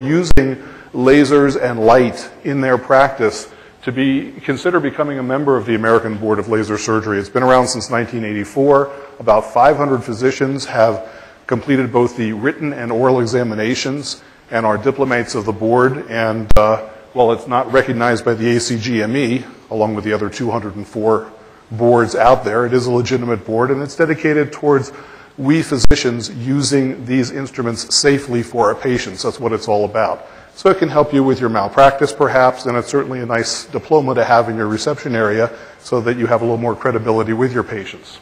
using lasers and light in their practice to consider becoming a member of the American Board of Laser Surgery. It's been around since 1984. About 500 physicians have completed both the written and oral examinations and are diplomates of the board. And while it's not recognized by the ACGME, along with the other 204 boards out there, it is a legitimate board, and it's dedicated towards we physicians using these instruments safely for our patients. That's what it's all about. So it can help you with your malpractice, perhaps, and it's certainly a nice diploma to have in your reception area so that you have a little more credibility with your patients.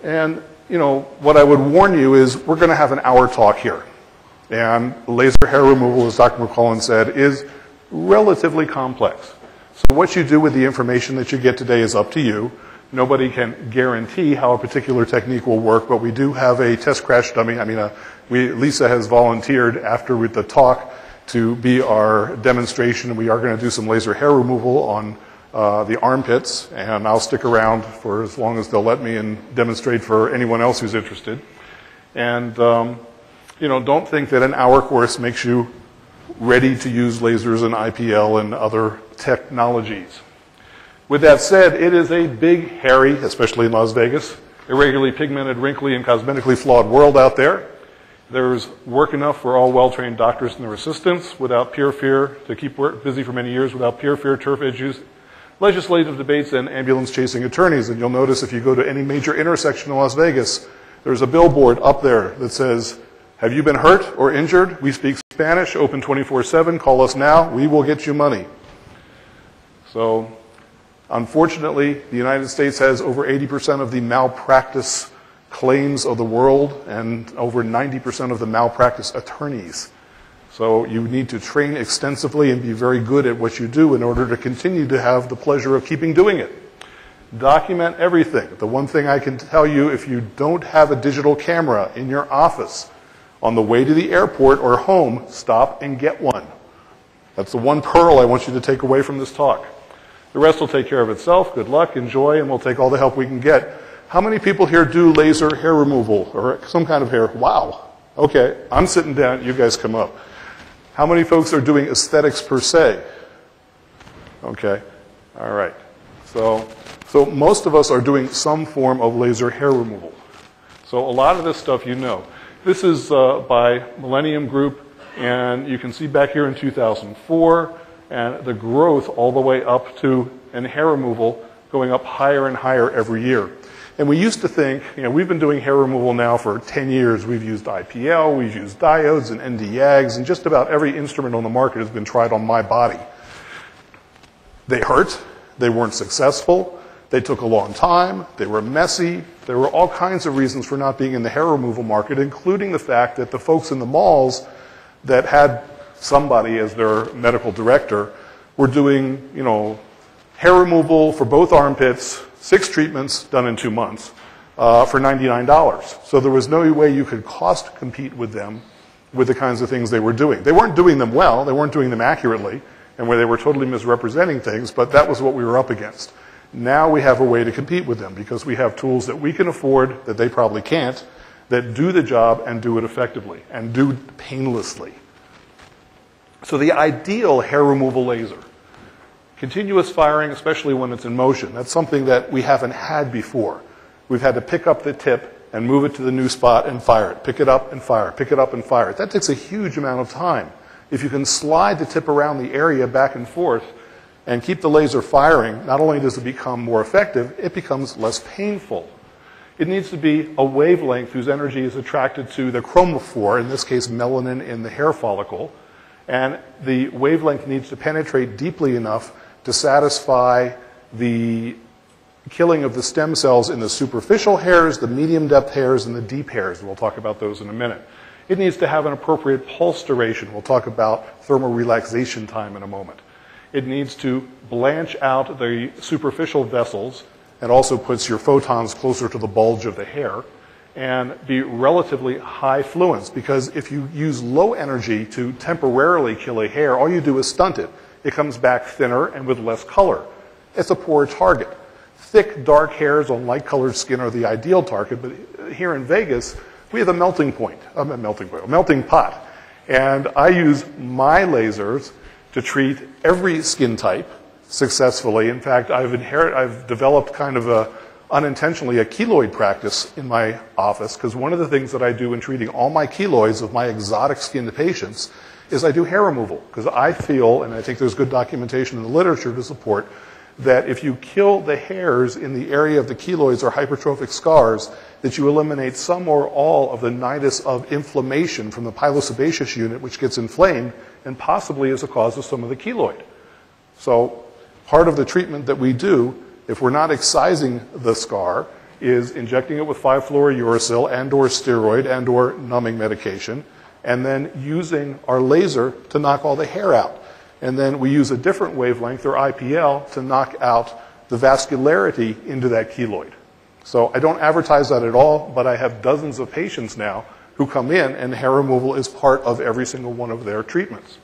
And, you know, what I would warn you is we're going to have an hour talk here. And laser hair removal, as Dr. McClellan said, is relatively complex. So what you do with the information that you get today is up to you. Nobody can guarantee how a particular technique will work, but we do have a test crash dummy. Lisa has volunteered after the talk to be our demonstration, and we are going to do some laser hair removal on the armpits, and I'll stick around for as long as they'll let me and demonstrate for anyone else who's interested. And, you know, don't think that an hour course makes you ready to use lasers and IPL and other technologies. With that said, it is a big, hairy, especially in Las Vegas, irregularly pigmented, wrinkly, and cosmetically flawed world out there. There's work enough for all well-trained doctors and their assistants without peer fear, to keep busy for many years without peer fear, turf issues, legislative debates, and ambulance-chasing attorneys. And you'll notice if you go to any major intersection in Las Vegas, there's a billboard up there that says, "Have you been hurt or injured? We speak Spanish, open 24/7, call us now, we will get you money." So, unfortunately, the United States has over 80% of the malpractice claims of the world and over 90% of the malpractice attorneys. So you need to train extensively and be very good at what you do in order to continue to have the pleasure of keeping doing it. Document everything. The one thing I can tell you, if you don't have a digital camera in your office, on the way to the airport or home, stop and get one. That's the one pearl I want you to take away from this talk. The rest will take care of itself. Good luck, enjoy, and we'll take all the help we can get. How many people here do laser hair removal or some kind of hair? Wow. Okay, I'm sitting down, you guys come up. How many folks are doing aesthetics per se? Okay, all right. So most of us are doing some form of laser hair removal. So a lot of this stuff you know. This is by Millennium Group, and you can see back here in 2004, and the growth all the way up to, and hair removal going up higher and higher every year. And we used to think, you know, we've been doing hair removal now for 10 years. We've used IPL, we've used diodes and Nd:YAGs, and just about every instrument on the market has been tried on my body. They hurt, they weren't successful, they took a long time, they were messy. There were all kinds of reasons for not being in the hair removal market, including the fact that the folks in the malls that had somebody as their medical director were doing, you know, hair removal for both armpits, 6 treatments done in 2 months for $99. So there was no way you could cost compete with them with the kinds of things they were doing. They weren't doing them well, they weren't doing them accurately, and where they were totally misrepresenting things, but that was what we were up against. Now we have a way to compete with them because we have tools that we can afford that they probably can't, that do the job and do it effectively and do painlessly. So the ideal hair removal laser, continuous firing, especially when it's in motion, that's something that we haven't had before. We've had to pick up the tip and move it to the new spot and fire it. Pick it up and fire it. Pick it up and fire it. That takes a huge amount of time. If you can slide the tip around the area back and forth and keep the laser firing, not only does it become more effective, it becomes less painful. It needs to be a wavelength whose energy is attracted to the chromophore, in this case melanin in the hair follicle, and the wavelength needs to penetrate deeply enough to satisfy the killing of the stem cells in the superficial hairs, the medium depth hairs, and the deep hairs. We'll talk about those in a minute. It needs to have an appropriate pulse duration. We'll talk about thermal relaxation time in a moment. It needs to blanch out the superficial vessels and also puts your photons closer to the bulge of the hair, and be relatively high fluence, because if you use low energy to temporarily kill a hair, all you do is stunt it. It comes back thinner and with less color. It's a poor target. Thick, dark hairs on light-colored skin are the ideal target, but here in Vegas, we have a melting pot. And I use my lasers to treat every skin type successfully. In fact, I've developed kind of unintentionally a keloid practice in my office, because one of the things that I do in treating all my keloids of my exotic skinned patients is I do hair removal, because I feel, and I think there's good documentation in the literature to support, that if you kill the hairs in the area of the keloids or hypertrophic scars, that you eliminate some or all of the nidus of inflammation from the pilosebaceous unit, which gets inflamed and possibly is a cause of some of the keloid. So part of the treatment that we do, if we're not excising the scar, is injecting it with 5-fluorouracil and or steroid and or numbing medication, and then using our laser to knock all the hair out. And then we use a different wavelength, or IPL, to knock out the vascularity into that keloid. So I don't advertise that at all, but I have dozens of patients now who come in, and hair removal is part of every single one of their treatments.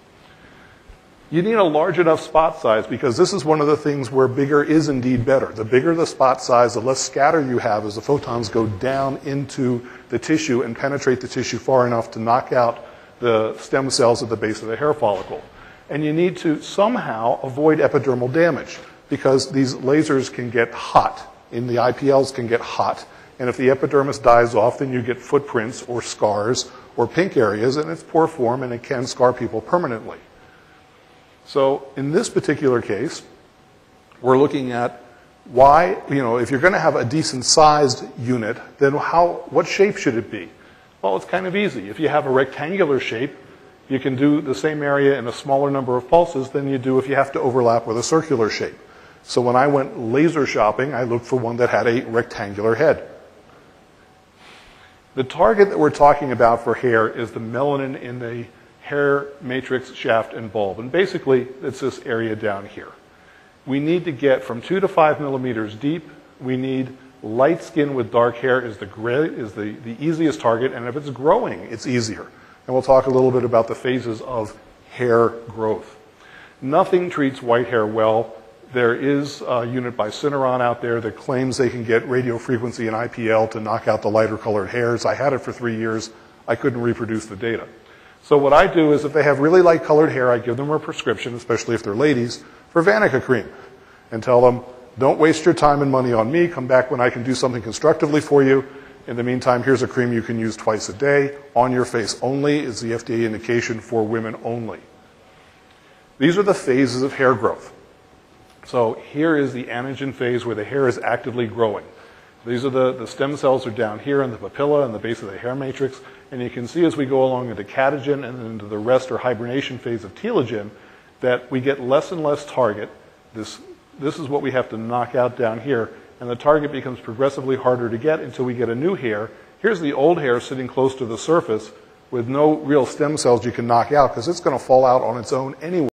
You need a large enough spot size, because this is one of the things where bigger is indeed better. The bigger the spot size, the less scatter you have as the photons go down into the tissue and penetrate the tissue far enough to knock out the stem cells at the base of the hair follicle. And you need to somehow avoid epidermal damage, because these lasers can get hot, and the IPLs can get hot. And if the epidermis dies off, then you get footprints or scars or pink areas, and it's poor form, and it can scar people permanently. So in this particular case, we're looking at why, if you're going to have a decent sized unit, then what shape should it be? Well, it's kind of easy. If you have a rectangular shape, you can do the same area in a smaller number of pulses than you do if you have to overlap with a circular shape. So when I went laser shopping, I looked for one that had a rectangular head. The target that we're talking about for hair is the melanin in the hair matrix, shaft, and bulb. And basically, it's this area down here. We need to get from 2 to 5 millimeters deep. We need light skin with dark hair is the easiest target, and if it's growing, it's easier. And we'll talk a little bit about the phases of hair growth. Nothing treats white hair well. There is a unit by Syneron out there that claims they can get radio frequency and IPL to knock out the lighter colored hairs. I had it for 3 years. I couldn't reproduce the data. So what I do is if they have really light colored hair, I give them a prescription, especially if they're ladies, for Vanica cream, and tell them, don't waste your time and money on me. Come back when I can do something constructively for you. In the meantime, here's a cream you can use twice a day. On your face only is the FDA indication for women only. These are the phases of hair growth. So here is the anagen phase where the hair is actively growing. These are the stem cells are down here in the papilla and the base of the hair matrix. And you can see as we go along into catagen and into the rest or hibernation phase of telogen that we get less and less target. This is what we have to knock out down here. And the target becomes progressively harder to get until we get a new hair. Here's the old hair sitting close to the surface with no real stem cells you can knock out, because it's going to fall out on its own anyway.